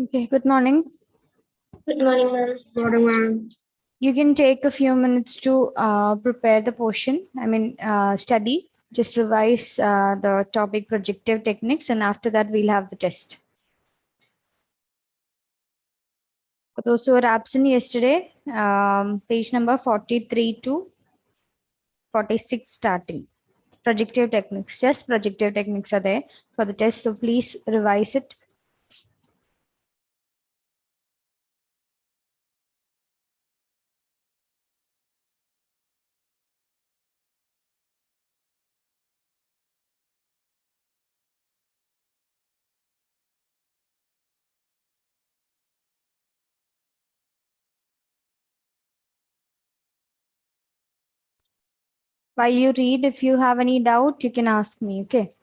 Okay, good morning. Good morning, ma'am. Morning, ma'am. You can take a few minutes to prepare the portion. Study. Just revise the topic projective techniques, and after that, we'll have the test. For those who were absent yesterday, page number 43 to 46 starting. Projective techniques. Just projective techniques are there for the test, so please revise it. While you read, if you have any doubt, you can ask me, okay?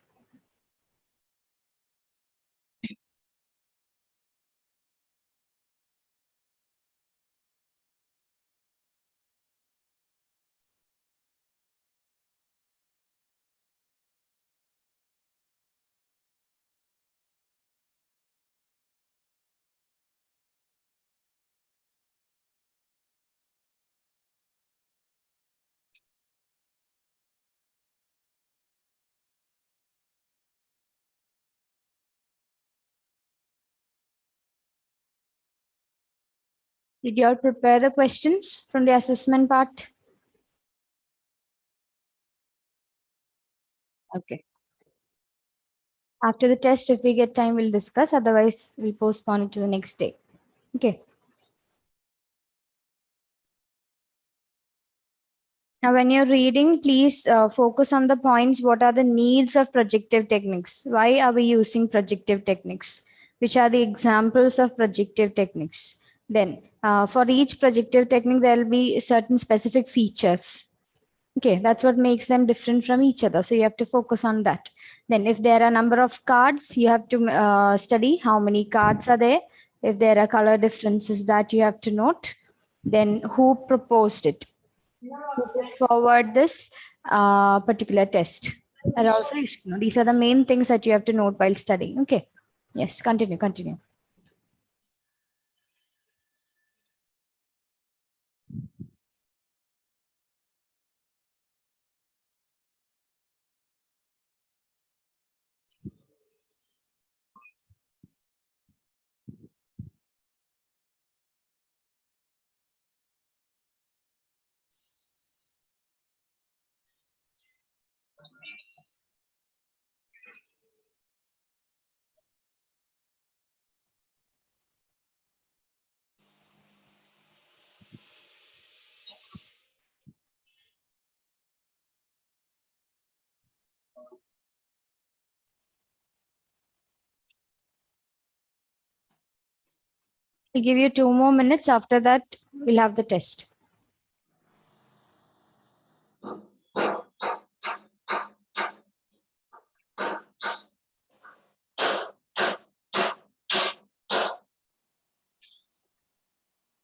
Did you all prepare the questions from the assessment part? Okay. After the test, if we get time, we'll discuss. Otherwise, we'll postpone it to the next day. Okay. Now, when you're reading, please focus on the points. What are the needs of projective techniques? Why are we using projective techniques? Which are the examples of projective techniques? Then, for each projective technique, there will be certain specific features. Okay, that's what makes them different from each other. So you have to focus on that. Then if there are a number of cards, you have to study how many cards are there. If there are color differences that you have to note, then who proposed it? Who put forward this particular test? And also, these are the main things that you have to note while studying. Okay. Yes, continue. We'll give you 2 more minutes. After that, we'll have the test.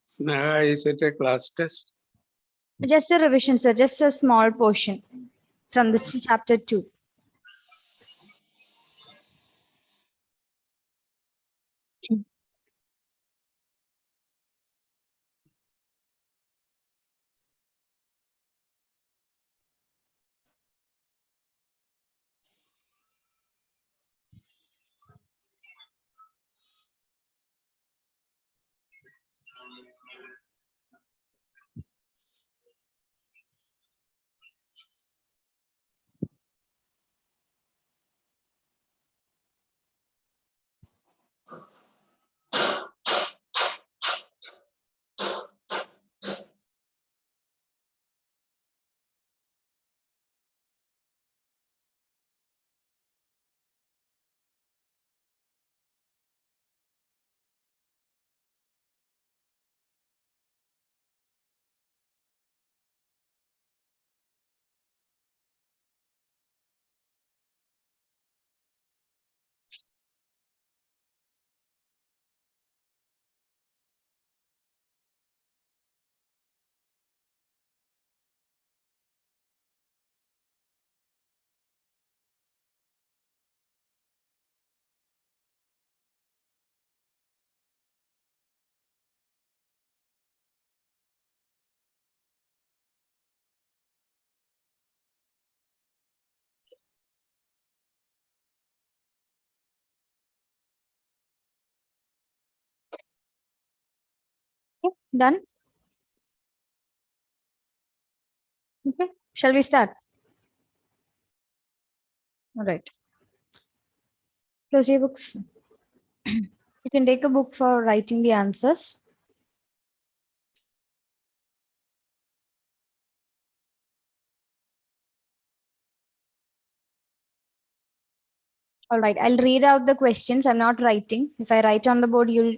Sneha, is it a class test? Just a revision, sir. Just a small portion from this chapter 2. Done? Okay. Shall we start? All right. Close your books. You can take a book for writing the answers. All right. I'll read out the questions. I'm not writing. If I write on the board, you'll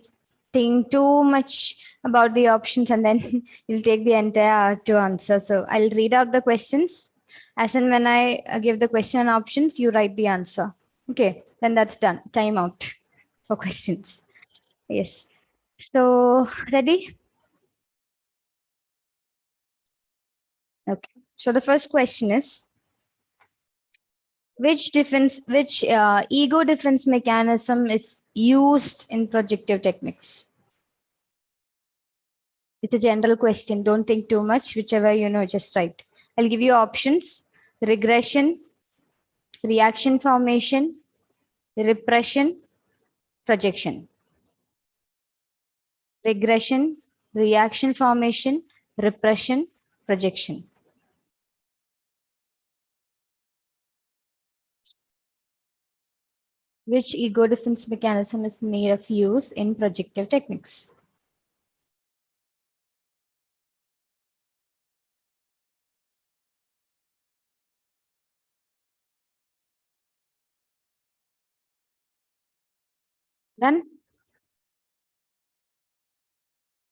think too much about the options and then you'll take the entire to answer. So I'll read out the questions. As and when I give the question and options, you write the answer. Okay. Then that's done. Time out for questions. Yes. So ready? Okay. So the first question is, which ego defense mechanism is used in projective techniques? It's a general question. Don't think too much. Whichever you know, just write. I'll give you options: regression, reaction formation, repression, projection. Regression, reaction formation, repression, projection. Which ego defense mechanism is made of use in projective techniques? Done?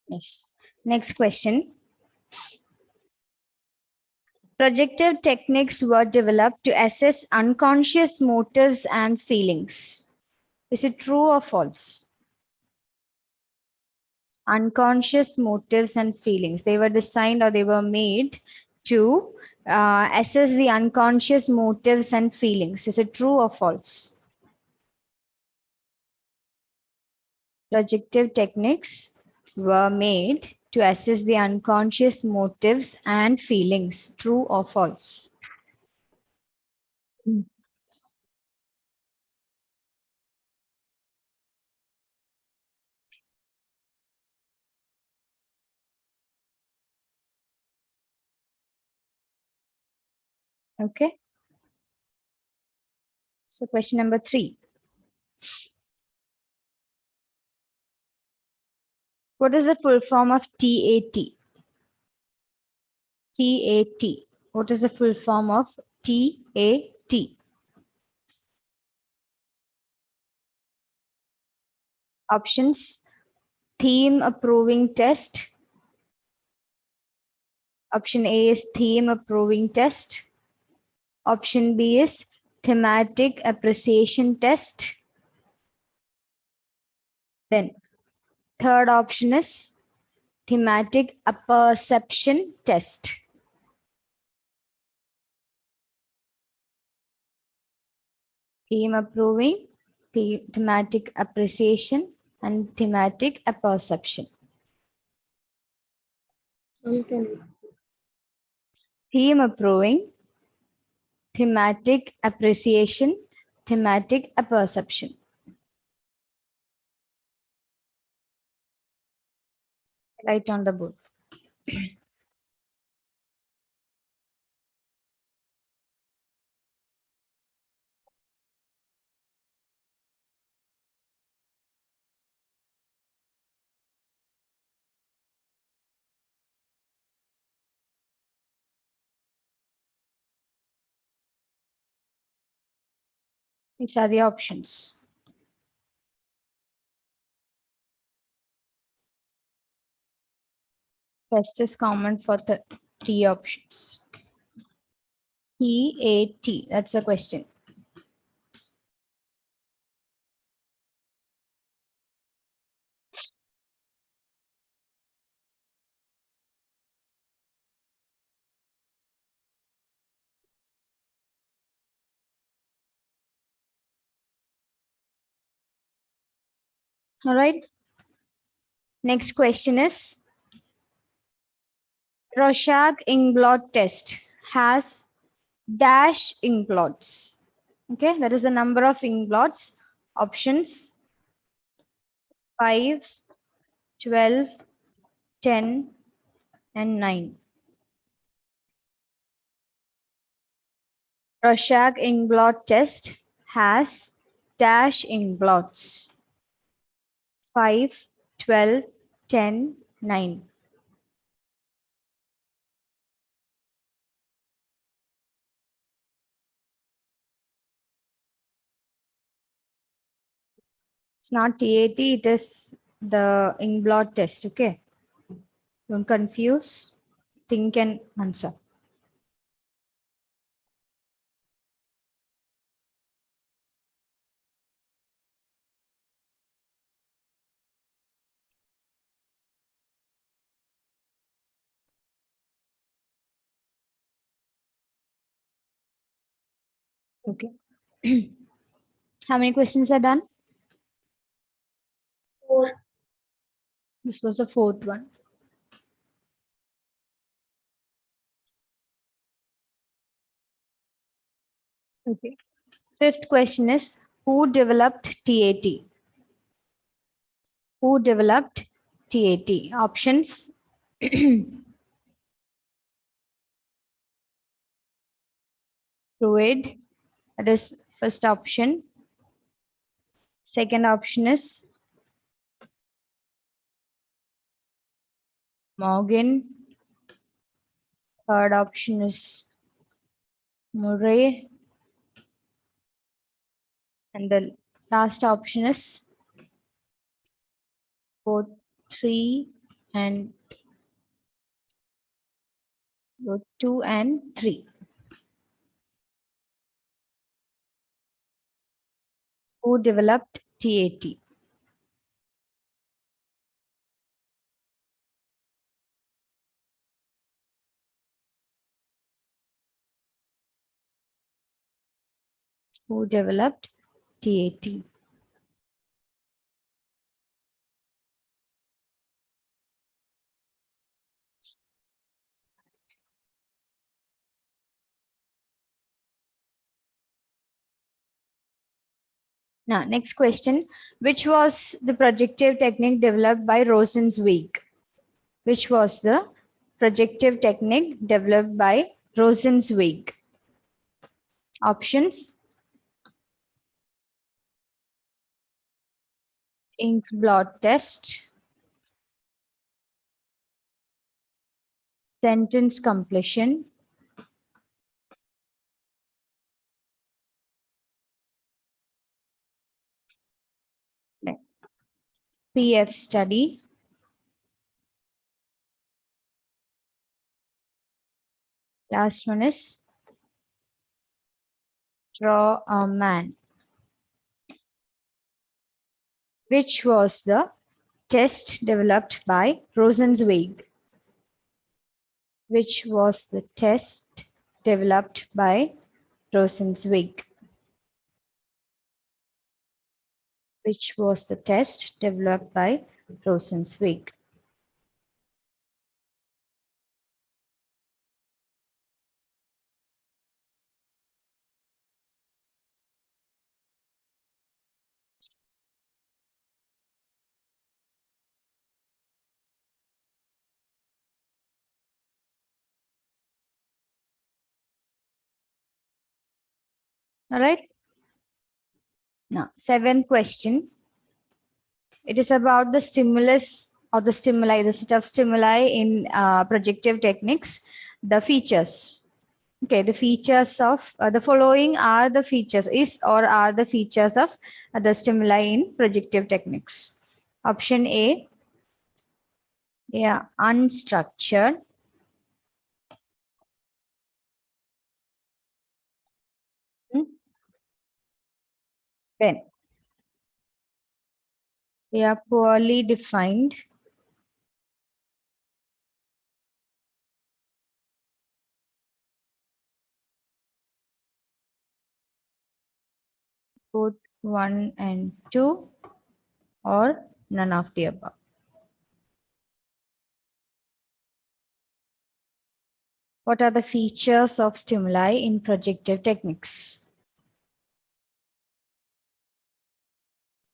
Yes. Next question. Projective techniques were developed to assess unconscious motives and feelings. Is it true or false? Unconscious motives and feelings. They were designed or they were made to assess the unconscious motives and feelings. Is it true or false? Projective techniques were made to assess the unconscious motives and feelings. True or false? Okay. So question number 3. What is the full form of TAT? TAT. What is the full form of TAT? Options: theme approving test. Option A is theme approving test. Option B is thematic appreciation test. Then third option is thematic apperception test. Theme approving, thematic appreciation, and thematic apperception. Theme approving, thematic appreciation, thematic apperception. Write on the board. These are the options. Best is common for the 3 options. TAT, that's the question. All right. Next question is, Rorschach-Inkblot test has dash inkblots. Okay, that is the number of inkblots. Options: 5, 12, 10, and 9. Rorschach ink blot test has dash ink blots. 5, 12, 10, 9. It's not TAT, it is the ink blot test. Okay. Don't confuse. Think and answer. Okay. How many questions are done? 4. This was the fourth one. Okay. Fifth question is, who developed TAT? Who developed TAT? Options. Druid. That is first option. Second option is Morgan. Third option is Murray. And the last option is both 3 and both 2 and 3. Who developed TAT? Who developed TAT? Now, next question. Which was the projective technique developed by Rosenzweig? Which was the projective technique developed by Rosenzweig? Options. Ink blot test, sentence completion, PF study, last one is draw a man. Which was the test developed by Rosenzweig? Which was the test developed by Rosenzweig? Which was the test developed by Rosenzweig? All right. Now, seventh question. It is about the stimulus or the stimuli, the set of stimuli in projective techniques, the features. Okay, the features of the following are the features is or are the features of the stimuli in projective techniques. Option A, yeah, unstructured. Then they are poorly defined. Both 1 and 2 or none of the above. What are the features of stimuli in projective techniques?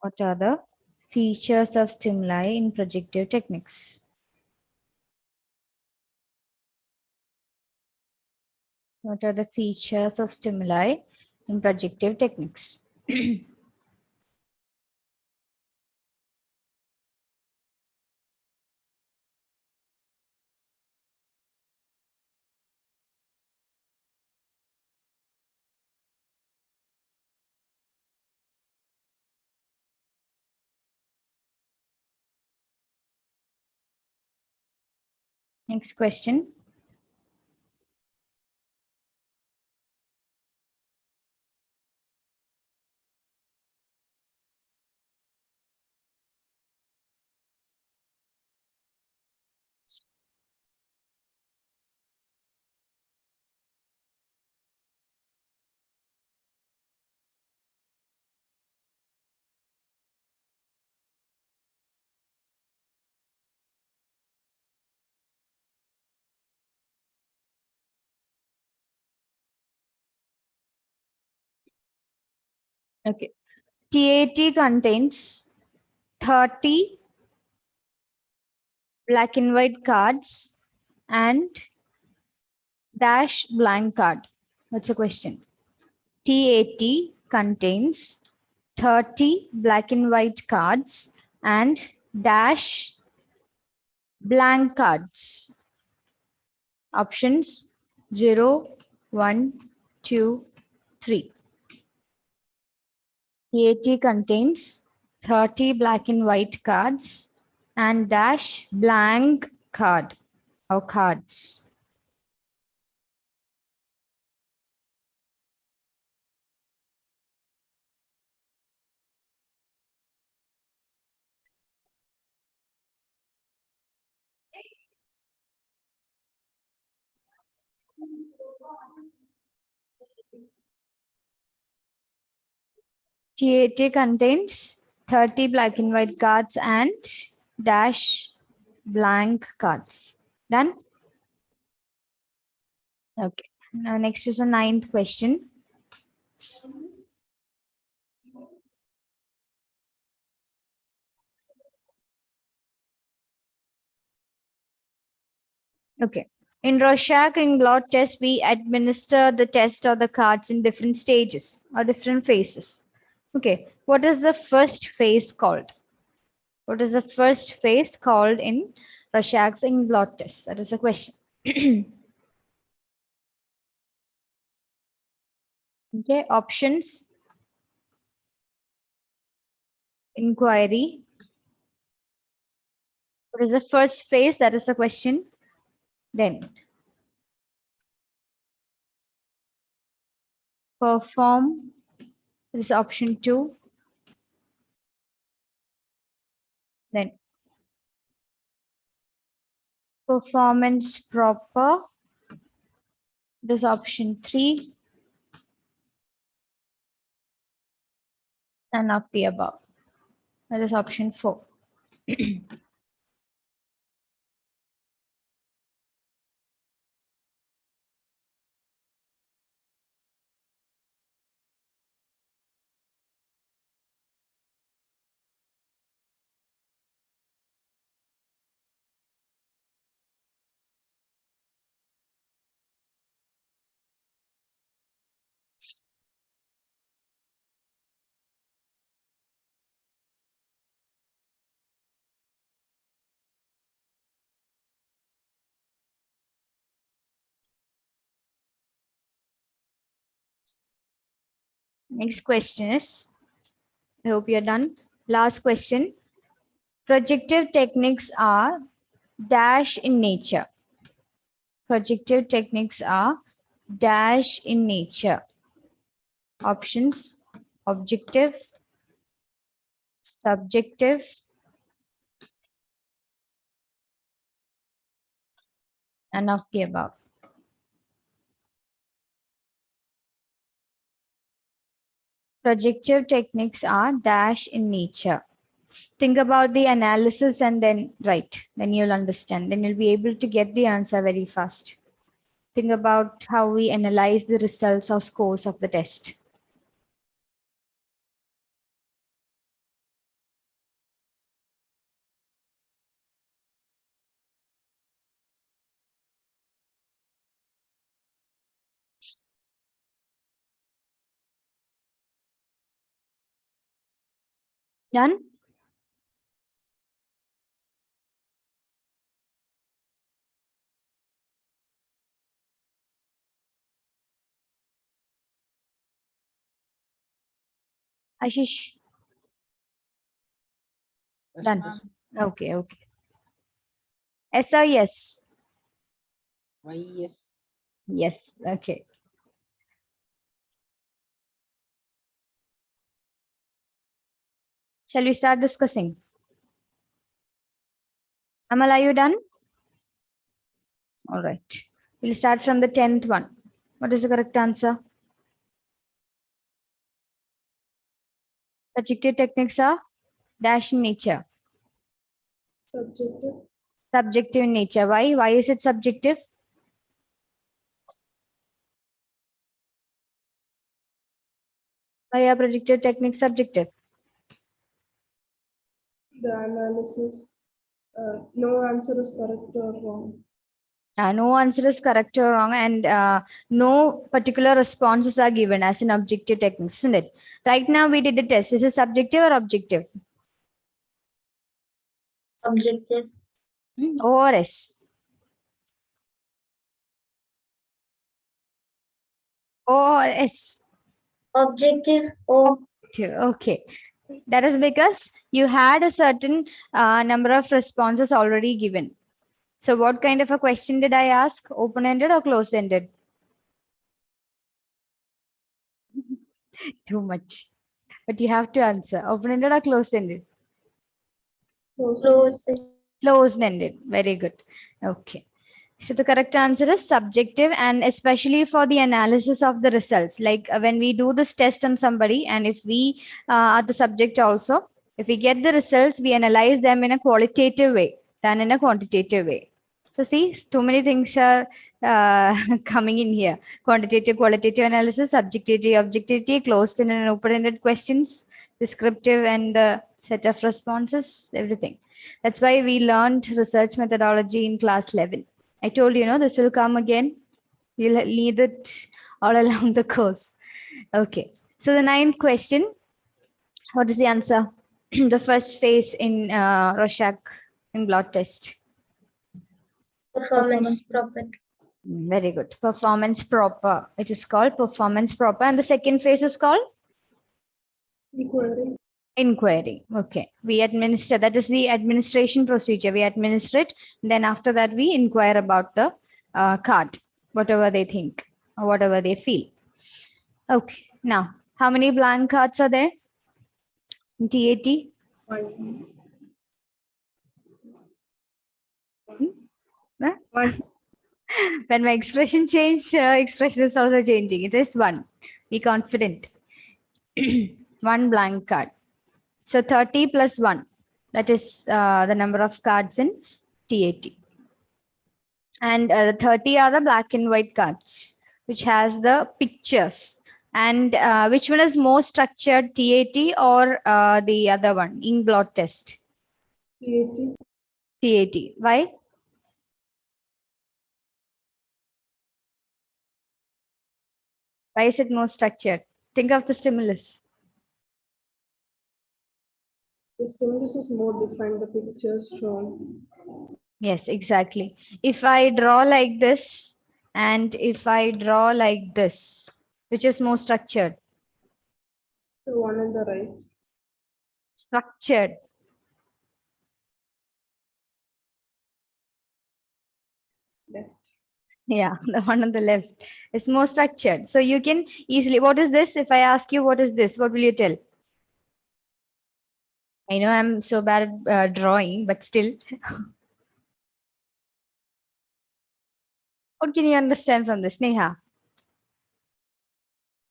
What are the features of stimuli in projective techniques? What are the features of stimuli in projective techniques? Next question. Okay. TAT contains 30 black and white cards and dash blank card. What's the question? TAT contains 30 black and white cards and dash blank cards. Options 0, 1, 2, 3. TAT contains 30 black and white cards and dash blank card or cards. TAT contains 30 black and white cards and dash blank cards. Done? Okay. Now next is the 9th question. Okay. In Rorschach and blot test, we administer the test of the cards in different stages or different phases. Okay. What is the first phase called? What is the first phase called in Rorschach's ink blot test? That is the question. Okay, options. Inquiry. What is the first phase? That is the question. Then perform. That is option 2. Then performance proper. That is option 3. None of the above. That is option 4. Next question is, I hope you're done. Last question. Projective techniques are dash in nature. Projective techniques are dash in nature. Options: objective, subjective, none of the above. Projective techniques are dash in nature. Think about the analysis and then write. Then you'll understand. Then you'll be able to get the answer very fast. Think about how we analyze the results or scores of the test. Done? Ashish? Done. Okay, okay. Yes or yes? Yes. Yes, okay. Shall we start discussing? Amal, are you done? All right. We'll start from the 10th one. What is the correct answer? Projective techniques are dash in nature. Subjective. Subjective in nature. Why? Why is it subjective? Why are projective techniques subjective? The analysis. No answer is correct or wrong. No answer is correct or wrong, and no particular responses are given as an objective technique, isn't it? Right now, we did a test. Is it subjective or objective? Objective. O or S? O or S? Objective. O. Okay. That is because you had a certain number of responses already given. So what kind of a question did I ask? Open-ended or closed-ended? Too much. But you have to answer. Open-ended or closed-ended? Close. Closed-ended. Very good. Okay. So the correct answer is subjective, and especially for the analysis of the results. Like when we do this test on somebody, and if we are the subject also, if we get the results, we analyze them in a qualitative way than in a quantitative way. So see, too many things are coming in here. Quantitative, qualitative analysis, subjectivity, objectivity, closed-ended and open-ended questions, descriptive and set of responses, everything. That's why we learned research methodology in class 11. I told you, this will come again. You'll need it all along the course. Okay. So the 9th question, what is the answer? The first phase in Rorschach in blot test. Performance proper. Very good. Performance proper. It is called performance proper. And the second phase is called? Inquiry. Inquiry. Okay. We administer, that is the administration procedure. We administer it. Then after that, we inquire about the card, whatever they think or whatever they feel. Okay. Now, how many blank cards are there in TAT? One. Huh? One. When my expression changed, expression is also changing. It is 1. Be confident. 1 blank card. So 30 plus 1. That is the number of cards in TAT. And 30 are the black and white cards, which has the pictures. And which one is more structured, TAT or the other one, ink blot test? TAT. TAT. Why? Why is it more structured? Think of the stimulus. The stimulus is more defined, the pictures shown. Yes, exactly. If I draw like this and if I draw like this, which is more structured? The one on the right. Structured. Left. Yeah, the one on the left is more structured. So you can easily, what is this? If I ask you, what is this? What will you tell? I know I'm so bad at drawing, but still. What can you understand from this, Neha?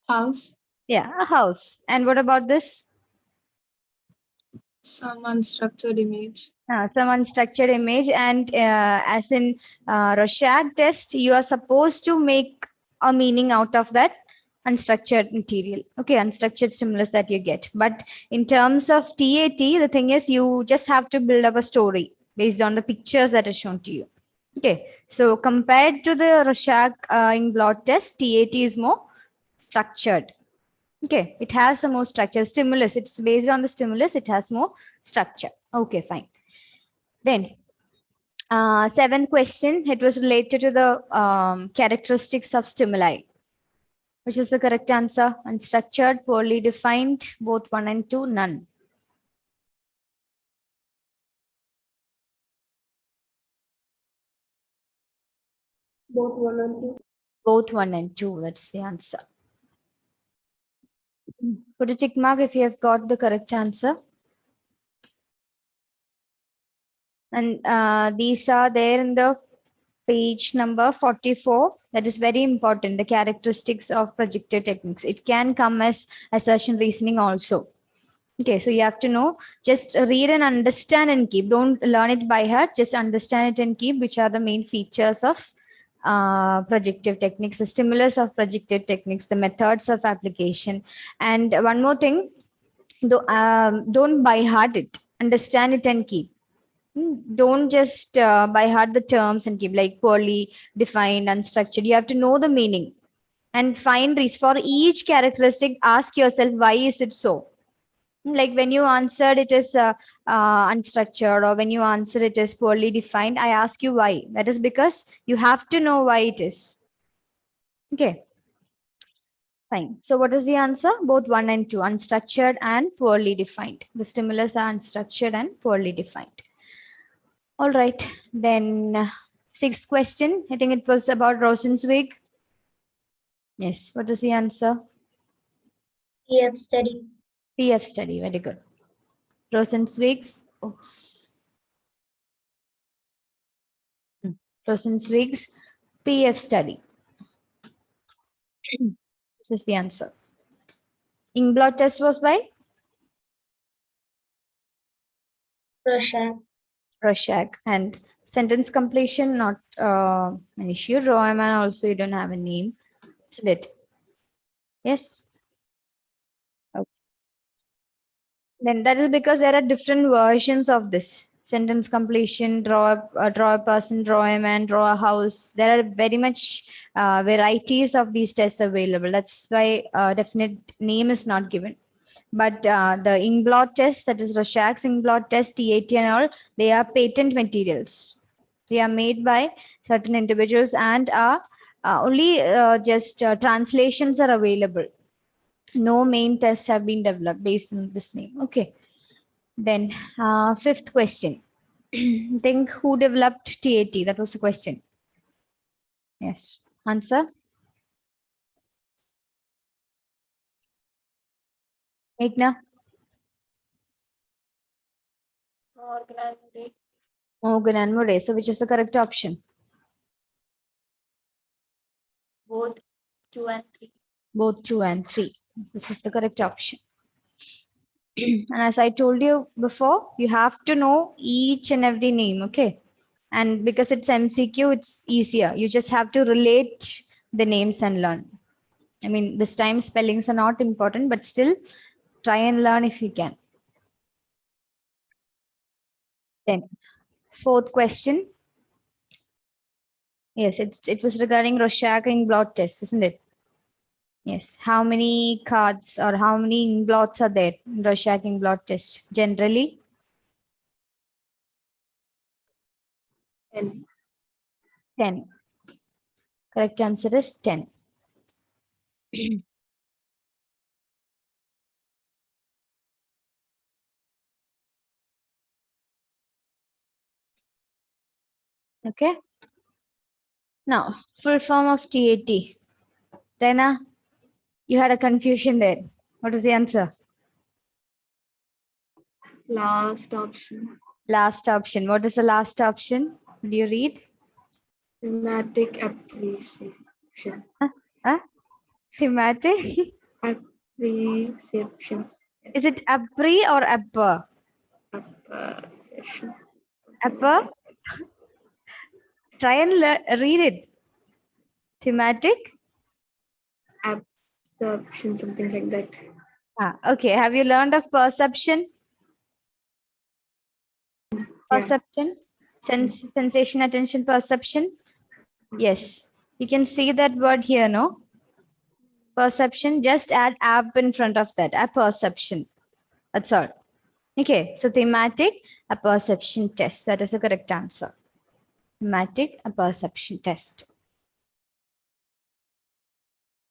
House, Yeah, a house. And what about this? some unstructured image. Some unstructured image. And as in Rorschach test, you are supposed to make a meaning out of that unstructured material. Okay, unstructured stimulus that you get. But in terms of TAT, the thing is you just have to build up a story based on the pictures that are shown to you. Okay, so compared to the Rorschach ink blot test, TAT is more structured. Okay, it has the more structure. Stimulus, it's based on the stimulus, it has more structure. Okay, fine. Then, seventh question, it was related to the characteristics of stimuli. Which is the correct answer? Unstructured, poorly defined, both 1 and 2, none. Both 1 and 2. Both 1 and 2, that's the answer. Put a tick mark if you have got the correct answer. And these are there in the page number 44. That is very important, the characteristics of projective techniques. It can come as assertion reasoning also. Okay, so you have to know, just read and understand and keep. Don't learn it by heart, just understand it and keep, which are the main features of projective techniques, the stimulus of projective techniques, the methods of application. And one more thing, don't by heart it, understand it and keep. Don't just by heart the terms and keep, like poorly defined, unstructured. You have to know the meaning and find reason for each characteristic. Ask yourself, why is it so? Like when you answered it is unstructured, or when you answer it is poorly defined, I ask you why. That is because you have to know why it is. Okay, fine. So what is the answer? Both 1 and 2, unstructured and poorly defined. The stimulus are unstructured and poorly defined. All right, then sixth question, I think it was about Rosenzweig. Yes, what is the answer? PF study. PF study, very good. Rosenzweig's, Rosenzweig's PF study. This is the answer. Inkblot test was by Rorschach, and sentence completion, not an issue. Roeman also, you don't have a name. Isn't it? Yes. Okay. Then that is because there are different versions of this. Sentence completion, draw a person, draw a man, draw a house. There are very much varieties of these tests available. That's why definite name is not given. But the Inkblot test, that is Rorschach's Inkblot test, TAT and all, they are patent materials. They are made by certain individuals and are only just translations are available. No main tests have been developed based on this name. Okay. Then fifth question. Think who developed TAT? That was the question. Yes. Answer? Meghna? Morgan and Murray. So which is the correct option? Both 2 and 3. Both 2 and 3. This is the correct option. And as I told you before, you have to know each and every name, okay? And because it's MCQ, it's easier. You just have to relate the names and learn. I mean, this time spellings are not important, but still try and learn if you can. Then, fourth question. Yes, it was regarding Rorschach Inkblot test, isn't it? Yes. How many cards or how many inkblots are there in Rorschach Inkblot test? Generally? 10. 10. Correct answer is 10. Okay. Now, full form of TAT. Rena, you had a confusion there. What is the answer? Last option. Last option. What is the last option? Do you read? Thematic appreciation. Thematic? Appreciation. Is it appre or apper? Appreciation. Apper? Try and read it. Thematic? Absorption, something like that. Okay. Have you learned of perception? Yeah. Perception? Sensation, attention, perception? Yes. You can see that word here, no? Perception, just add app in front of that, a perception. That's all. Okay, so thematic, a perception test. That is the correct answer. Thematic, a perception test.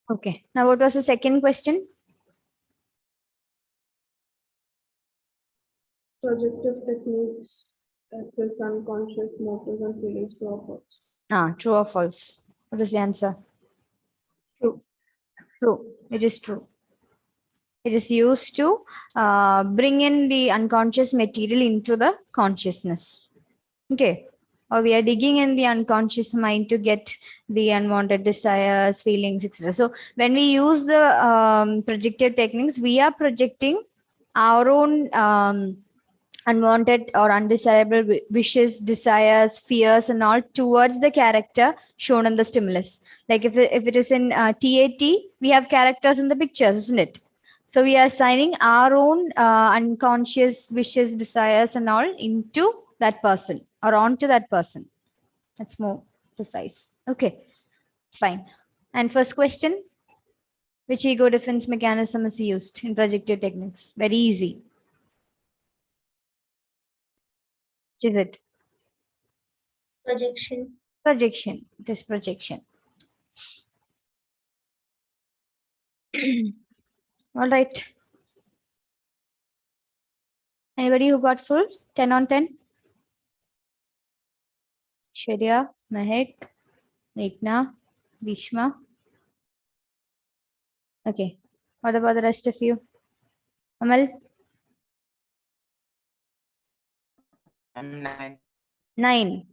Okay, now what was the second question? Projective techniques assess unconscious motives and feelings to our thoughts. True or false? What is the answer? True. True. It is true. It is used to bring in the unconscious material into the consciousness. Okay. Or we are digging in the unconscious mind to get the unwanted desires, feelings, etc. So when we use the projective techniques, we are projecting our own unwanted or undesirable wishes, desires, fears, and all towards the character shown in the stimulus. Like if it is in TAT, we have characters in the pictures, isn't it? So we are assigning our own unconscious wishes, desires, and all into that person or onto that person. That's more precise. Okay, fine. And first question, which ego defense mechanism is used in projective techniques? Very easy. Which is it? Projection. Projection. It is projection. All right. Anybody who got full? 10 on 10? Shreya, Mahek, Meghna, Vishma. Okay. What about the rest of you? Amal? I'm 9. 9.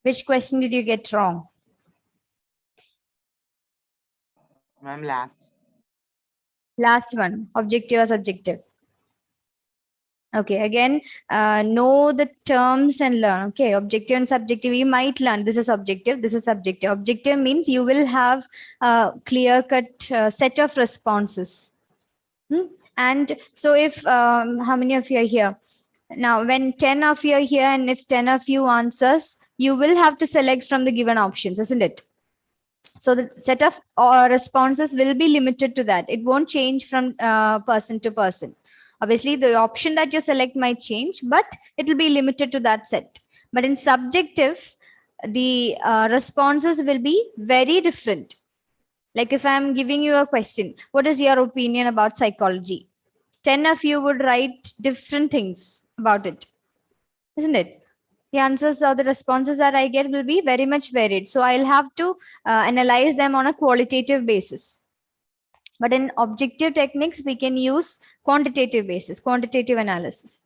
Which question did you get wrong? Ma'am, last. Last one. Objective or subjective? Okay, again, know the terms and learn. Okay, objective and subjective, you might learn. This is objective, this is subjective. Objective means you will have a clear-cut set of responses. And so if, how many of you are here? Now, when 10 of you are here and if 10 of you answers, you will have to select from the given options, isn't it? So the set of responses will be limited to that. It won't change from person to person. Obviously, the option that you select might change, but it will be limited to that set. But in subjective, the responses will be very different. Like if I'm giving you a question, what is your opinion about psychology? 10 of you would write different things about it, isn't it? The answers or the responses that I get will be very much varied. So I'll have to analyze them on a qualitative basis. But in objective techniques, we can use quantitative basis, quantitative analysis.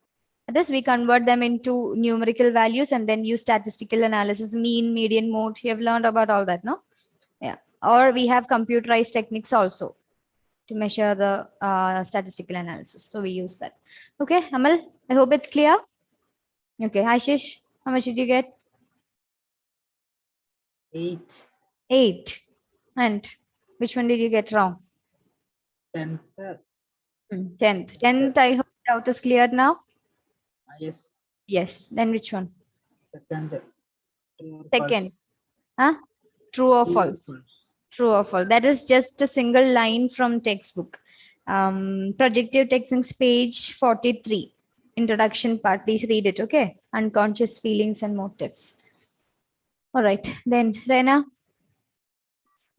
This we convert them into numerical values and then use statistical analysis, mean, median, mode. You have learned about all that, no? Yeah. Or we have computerized techniques also to measure the statistical analysis. So we use that. Okay, Amal, I hope it's clear. Okay, Ashish, how much did you get? 8. 8. And which one did you get wrong? 10th. 10th. 10th, I hope doubt is clear now. Yes. Yes. Then which one? Second. True or Second. false? Huh? True or True or false? false? True or false. That is just a single line from textbook. Projective techniques, page 43. Introduction part. Please read it, okay? Unconscious feelings and motives. All right. Then, Rena,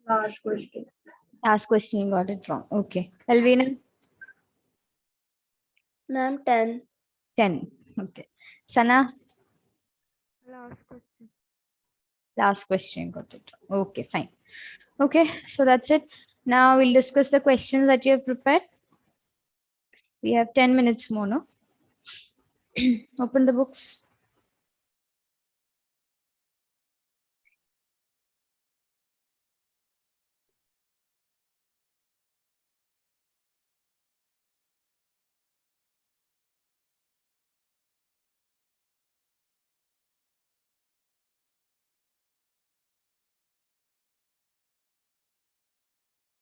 Last question. last question, you got it wrong. Okay. Elvina, Ma'am, 10. 10. Okay. Sana, Last question. last question, got it wrong. Okay, fine. Okay, so that's it. Now we'll discuss the questions that you have prepared. We have 10 minutes more, no? Open the books.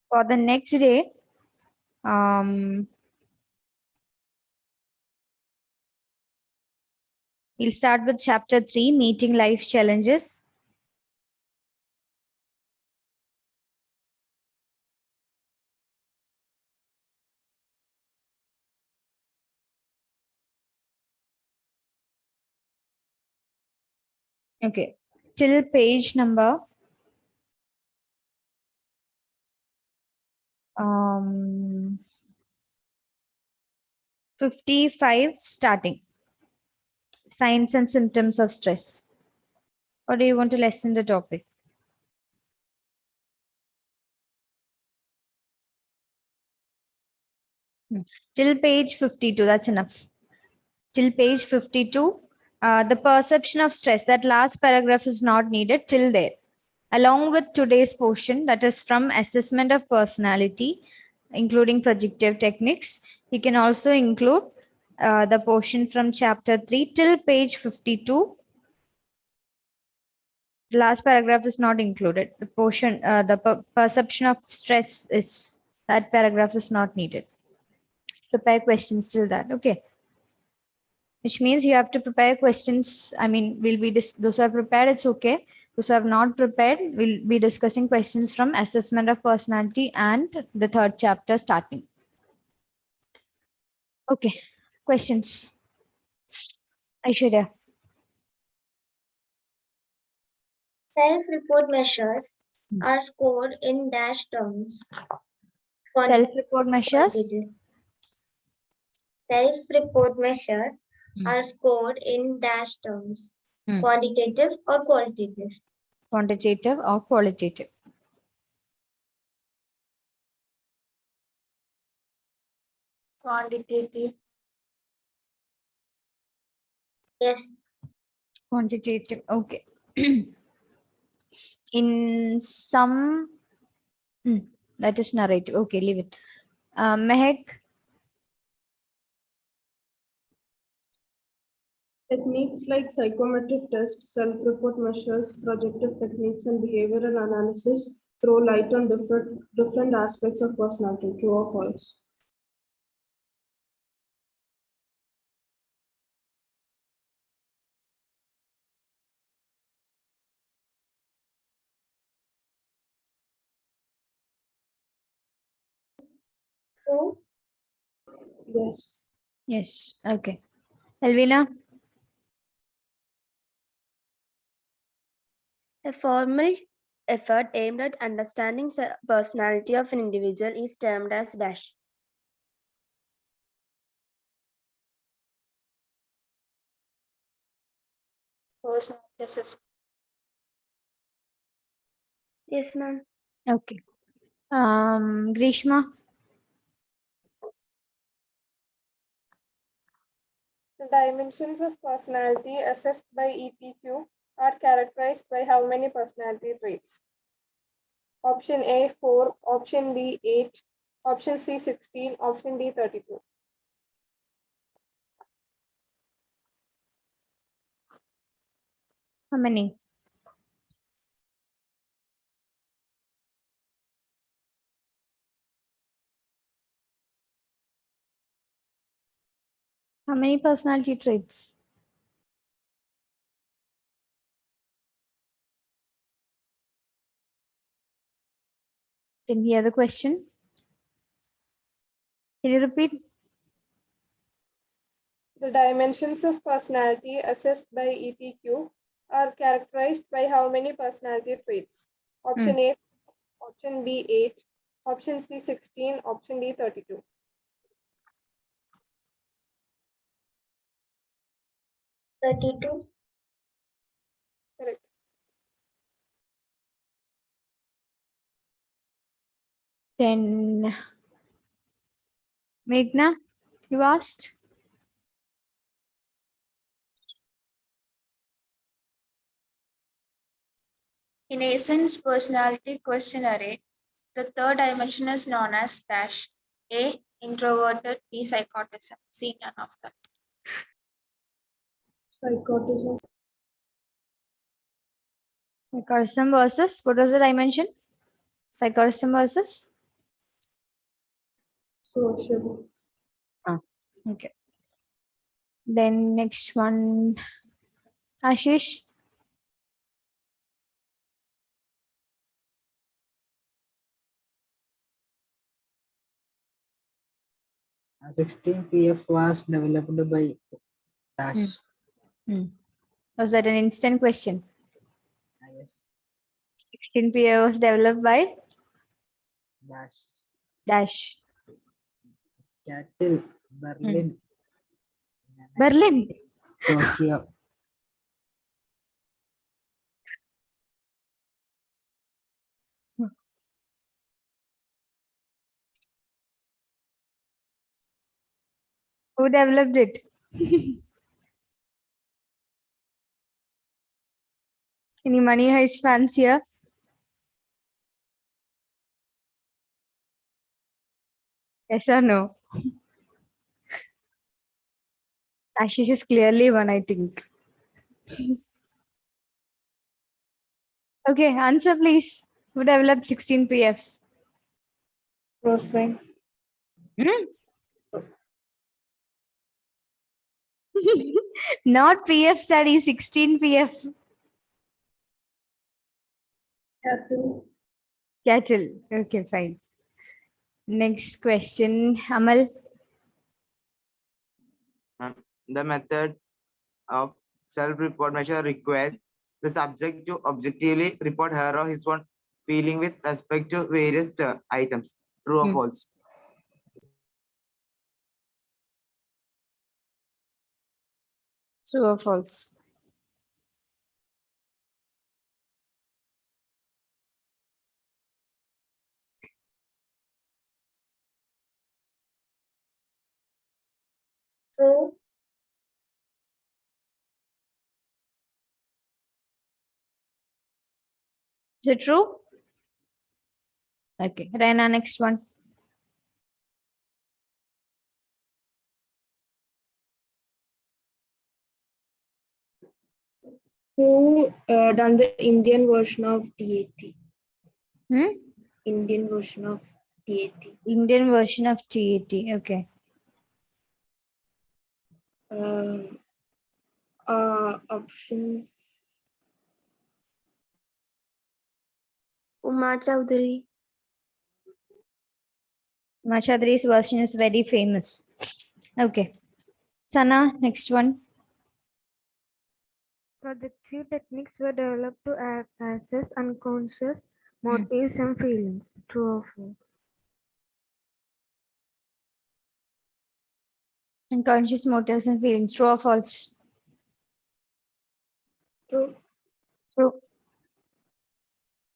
For the next day, we'll start with chapter 3, meeting life challenges. Okay. Till page number 55 starting. Signs and symptoms of stress. Or do you want to lessen the topic? Till page 52, that's enough. Till page 52, the perception of stress, that last paragraph is not needed till there. Along with today's portion, that is from assessment of personality, including projective techniques, you can also include the portion from chapter 3 till page 52. The last paragraph is not included. The portion, perception of stress is, that paragraph is not needed. Prepare questions till that. Okay. Which means you have to prepare questions. I mean, those who are prepared, it's okay. Those who have not prepared, we'll be discussing questions from assessment of personality and the third chapter starting. Okay. Questions. Aishwarya. Self-report measures are scored in dash terms. Self-report measures. Self-report measures are scored in dash terms. Quantitative or qualitative? Quantitative or qualitative. Quantitative. Yes. Quantitative. Okay. In some, that is narrative. Okay, leave it. Mehak. Techniques like psychometric tests, self-report measures, projective techniques, and behavioral analysis throw light on different aspects of personality. True or false? True. Yes. Yes. Okay. Elvina. A formal effort aimed at understanding the personality of an individual is termed as dash. Personality assessment. Yes, ma'am. Okay. Grishma. The dimensions of personality assessed by EPQ are characterized by how many personality traits? Option A 4, option B 8, option C 16, option D 32. How many? How many personality traits? Didn't hear the question. Can you repeat? The dimensions of personality assessed by EPQ are characterized by how many personality traits? Option A, option B 8, option C 16, option D 32. 32. Correct. Then Meghna, you asked? In Asen's personality questionnaire, the third dimension is known as dash. A. Introverted. B. Psychotism. C. None of them. Psychotism. Psychotism versus, what was the dimension? Psychotism versus? Social. Okay. Then next one, Ashish. A 16 PF was developed by dash. Was that an instant question? 16PF was developed by Dash. Cattle, Berlin, Berlin. Tokyo. Who developed it? Any Money Heist fans here? Yes or no? Ashish is clearly one, I think. Okay, answer please. Who developed 16PF? Crossway. Not PF study, 16PF. Cattle. Cattle. Okay, fine. Next question, Amal. The method of self-report measure requires the subject to objectively report her or his own feeling with respect to various items. True or false? True or false? True. Is it true? Okay, Raina, next one. Who done the Indian version of TAT? Hmm? Indian version of TAT. Indian version of TAT. Okay. Options. Uma Chowdhury. Machadri's version is very famous. Okay. Sana, next one. Projective techniques were developed to assess unconscious motives and feelings. True or false? Unconscious motives and feelings. True or false? True. True.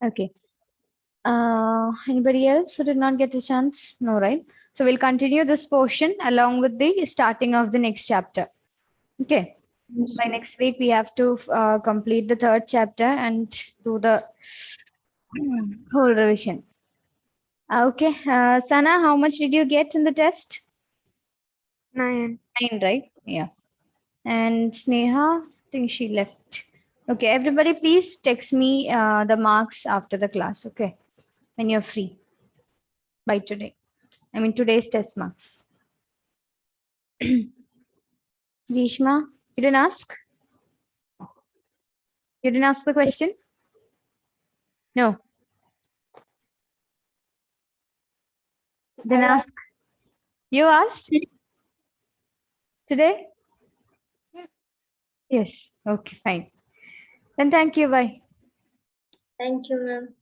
Okay. Anybody else who did not get a chance? No, right? So we'll continue this portion along with the starting of the next chapter. Okay. By next week, we have to complete the third chapter and do the whole revision. Okay. Sana, how much did you get in the test? 9. 9, right? Yeah. And Sneha, I think she left. Okay, everybody, please text me the marks after the class, okay? When you're free by today. I mean, today's test marks. Rishma, you didn't ask? You didn't ask the question? No. Then I ask. You asked? Today? Yes. Yes. Okay, fine. Then thank you. Bye. Thank you, ma'am.